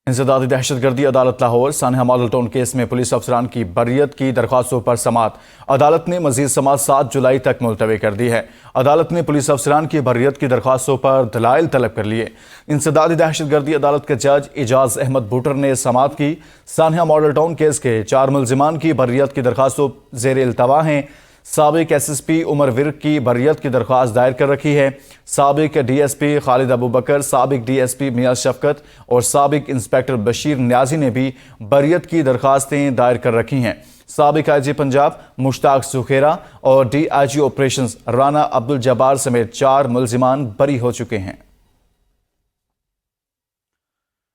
انسدادی دہشت گردی عدالت لاہور سانحہ ماڈل ٹاؤن کیس میں پولیس افسران کی بریت کی درخواستوں پر سماعت عدالت نے مزید سماعت 7 جولائی تک ملتوی کر دی ہے۔ عدالت نے پولیس افسران کی بریت کی درخواستوں پر دلائل طلب کر لیے۔ انسدادی دہشت گردی عدالت کے جج اعجاز احمد بوٹر نے سماعت کی۔ سانحہ ماڈل ٹاؤن کیس کے 4 ملزمان کی بریت کی درخواستوں زیر التوا ہیں۔ سابق ایس ایس پی عمر ورک کی بریت کی درخواست دائر کر رکھی ہے۔ سابق ڈی ایس پی خالد ابوبکر، سابق ڈی ایس پی میاں شفقت اور سابق انسپیکٹر بشیر نیازی نے بھی بریت کی درخواستیں دائر کر رکھی ہیں۔ سابق آئی جی پنجاب مشتاق سکھیرا اور D I G operations Rana Abdul Jabbar سمیت 4 ملزمان بری ہو چکے ہیں۔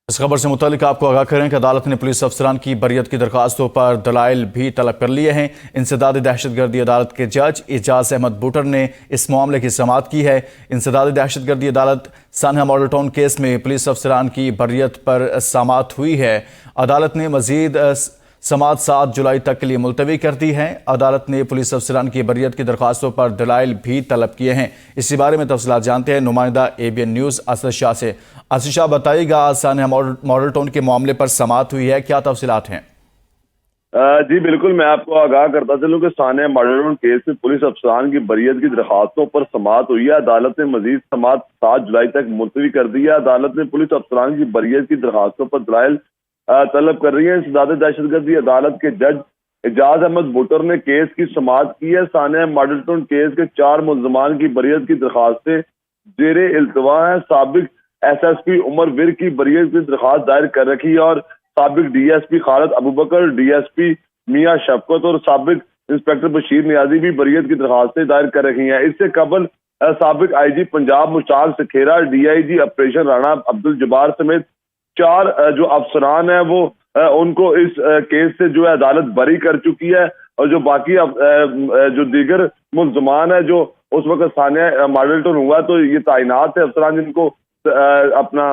اس خبر سے متعلق آپ کو آگاہ کریں کہ عدالت نے پولیس افسران کی بریت کی درخواستوں پر دلائل بھی طلب کر لیے ہیں۔ انسدادی دہشت گردی عدالت کے جج اعجاز احمد بوٹر نے اس معاملے کی سماعت کی ہے۔ انسدادی دہشت گردی عدالت سانحہ ماڈل ٹاؤن کیس میں پولیس افسران کی بریت پر سماعت ہوئی ہے۔ عدالت نے مزید سماعت 7 جولائی تک کے لیے ملتوی کر دی ہے۔ عدالت نے پولیس افسران کی بریت کی درخواستوں پر دلائل بھی طلب کیے ہیں۔ اسی بارے میں تفصیلات جانتے ہیں نمائندہ اے بی این نیوز اسد شاہ سے۔ اسد شاہ بتائیے گا، سانحہ ماڈل ٹاؤن کے معاملے پر سماعت ہوئی ہے، کیا تفصیلات ہیں؟ جی بالکل، میں آپ کو آگاہ کرتا چلوں کہ سانحہ ماڈل ٹاؤن کیس میں پولیس افسران کی بریت کی درخواستوں پر سماعت ہوئی ہے۔ عدالت نے مزید سماعت 7 جولائی تک ملتوی کر دی ہے۔ عدالت نے پولیس افسران کی بریت کی درخواستوں پر دلائل طلب کر رہی ہے۔ انسدادی دہشت گردی عدالت کے جج اعجاز احمد بوٹر نے کیس کی سماعت کی ہے۔ سانحہ ماڈل ٹاؤن کیس کے 4 ملزمان کی بریت کی درخواستیں زیر التوا ہیں۔ سابق ایس ایس پی عمر ورک کی بریت کی درخواست دائر کر رکھی ہے اور سابق ڈی ایس پی خالد ابوبکر، ڈی ایس پی میاں شفقت اور سابق انسپیکٹر بشیر نیازی بھی بریت کی درخواستیں دائر کر رکھی ہیں۔ اس سے قبل سابق I G Punjab Mushtaq Sukhera, D I G operation Rana Abdul Jabbar سمیت 4 جو افسران ہیں وہ ان کو اس کیس سے جو ہے عدالت بری کر چکی ہے، اور جو باقی جو دیگر ملزمان ہیں جو اس وقت سانحہ ماڈل ٹاؤن ہوا تو یہ تعینات تھے افسران جن کو اپنا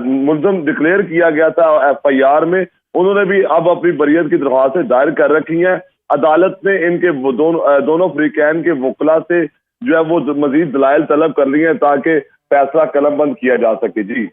ملزم ڈکلیئر کیا گیا تھا ایف آئی آر میں، انہوں نے بھی اب اپنی بریت کی درخواستیں دائر کر رکھی ہیں۔ عدالت نے ان کے دونوں فریقین کے وکلا سے جو ہے وہ مزید دلائل طلب کر لی ہیں تاکہ فیصلہ قلم بند کیا جا سکے۔ جی